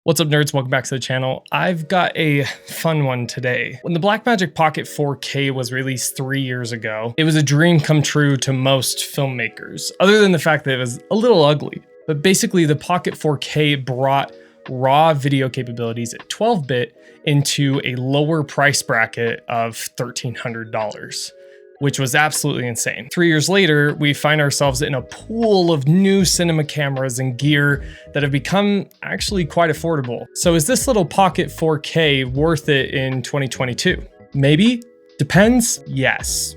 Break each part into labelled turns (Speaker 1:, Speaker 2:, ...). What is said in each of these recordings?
Speaker 1: What's up, nerds? Welcome back to the channel. I've got a fun one today. When the Blackmagic Pocket 4K was released 3 years ago, it was a dream come true to most filmmakers, other than the fact that it was a little ugly. But basically, the Pocket 4K brought raw video capabilities at 12-bit into a lower price bracket of $1,300. Which was absolutely insane. 3 years later, we find ourselves in a pool of new cinema cameras and gear that have become actually quite affordable. So is this little Pocket 4K worth it in 2022? Maybe? Depends? Yes.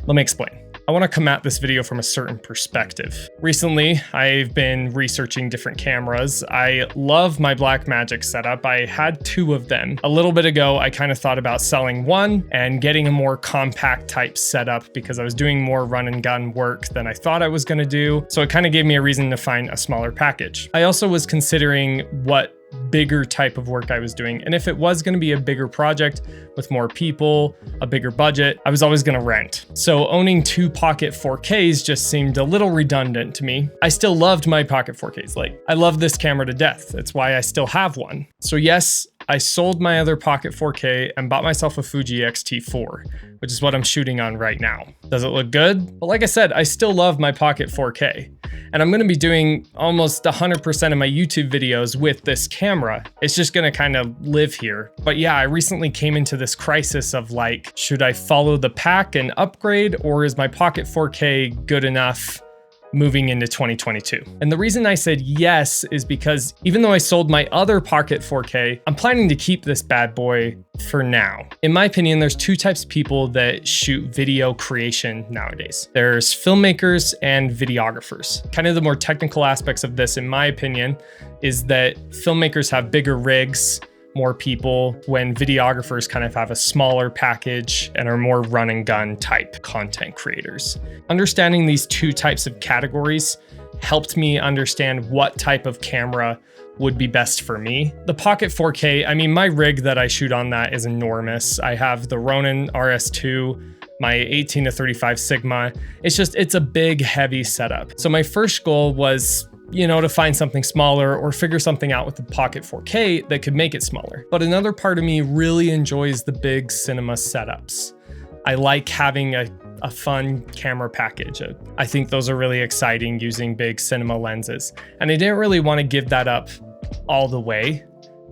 Speaker 1: Let me explain. I want to come at this video from a certain perspective. Recently, I've been researching different cameras. I love my Blackmagic setup. I had two of them. A little bit ago, I kind of thought about selling one and getting a more compact type setup because I was doing more run and gun work than I thought I was going to do. So it kind of gave me a reason to find a smaller package. I also was considering what bigger type of work I was doing. And if it was going to be a bigger project with more people, a bigger budget, I was always going to rent. So owning two Pocket 4Ks just seemed a little redundant to me. I still loved my Pocket 4Ks. Like, I love this camera to death. That's why I still have one. So yes, I sold my other Pocket 4K and bought myself a Fuji XT-4, which is what I'm shooting on right now. Does it look good? But like I said, I still love my Pocket 4K. And I'm gonna be doing almost 100% of my YouTube videos with this camera. It's just gonna kind of live here. But yeah, I recently came into this crisis of like, should I follow the pack and upgrade, or is my Pocket 4K good enough moving into 2022? And the reason I said yes is because even though I sold my other Pocket 4K, I'm planning to keep this bad boy for now. In my opinion, there's two types of people that shoot video creation nowadays. There's filmmakers and videographers. Kind of the more technical aspects of this, in my opinion, is that filmmakers have bigger rigs, more people, when videographers kind of have a smaller package and are more run and gun type content creators. Understanding these two types of categories helped me understand what type of camera would be best for me. The Pocket 4K, I mean, my rig that I shoot on that is enormous. I have the Ronin RS2, my 18-35 Sigma. It's a big, heavy setup. So my first goal was, to find something smaller or figure something out with the Pocket 4K that could make it smaller. But another part of me really enjoys the big cinema setups. I like having a fun camera package. I think those are really exciting, using big cinema lenses. And I didn't really want to give that up all the way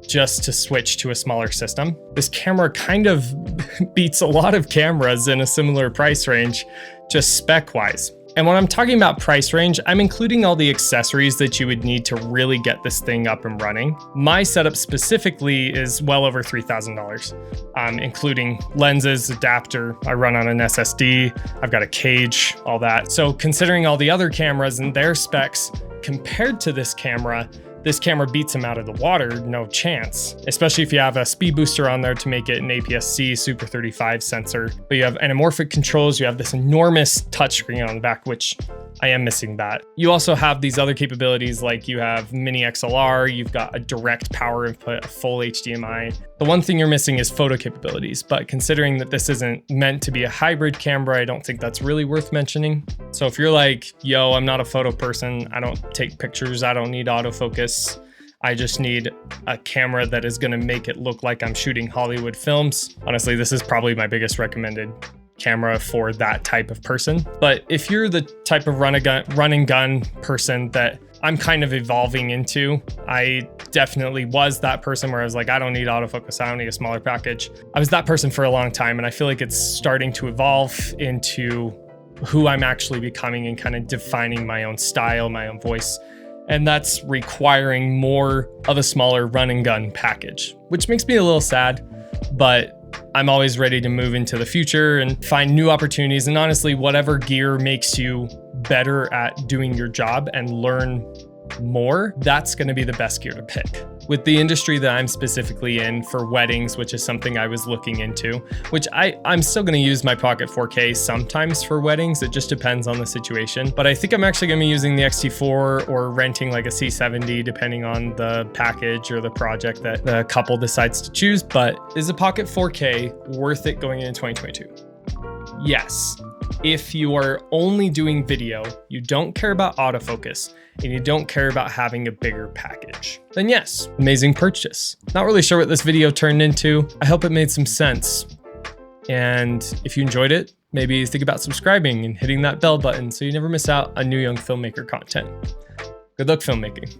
Speaker 1: just to switch to a smaller system. This camera kind of beats a lot of cameras in a similar price range, just spec-wise. And when I'm talking about price range, I'm including all the accessories that you would need to really get this thing up and running. My setup specifically is well over $3,000, including lenses, adapter. I run on an SSD. I've got a cage, all that. So considering all the other cameras and their specs compared to this camera beats them out of the water, no chance. Especially if you have a speed booster on there to make it an APS-C Super 35 sensor. But you have Anamorphic Controls, you have this enormous touchscreen on the back, which I am missing that. You also have these other capabilities, like you have mini XLR, you've got a direct power input, a full Hdmi. The one thing you're missing is photo capabilities, but considering that this isn't meant to be a hybrid camera, I don't think that's really worth mentioning. So if you're like, yo, I'm not a photo person, I don't take pictures, I don't need autofocus, I just need a camera that is gonna make it look like I'm shooting Hollywood films. Honestly, this is probably my biggest recommended camera for that type of person. But if you're the type of run and gun person that I'm kind of evolving into, I definitely was that person where I was like, I don't need autofocus, I don't need a smaller package. I was that person for a long time, and I feel like it's starting to evolve into who I'm actually becoming and kind of defining my own style, my own voice. And that's requiring more of a smaller run and gun package, which makes me a little sad, but I'm always ready to move into the future and find new opportunities. And honestly, whatever gear makes you better at doing your job and learn more, that's going to be the best gear to pick. With the industry that I'm specifically in for weddings, which is something I was looking into, which I'm still going to use my Pocket 4K sometimes for weddings. It just depends on the situation. But I think I'm actually going to be using the XT-4 or renting like a C70, depending on the package or the project that the couple decides to choose. But is the Pocket 4K worth it going into 2022? Yes. If you are only doing video, you don't care about autofocus, and you don't care about having a bigger package, then yes, amazing purchase. Not really sure what this video turned into. I hope it made some sense. And if you enjoyed it, maybe think about subscribing and hitting that bell button so you never miss out on new young filmmaker content. Good luck filmmaking.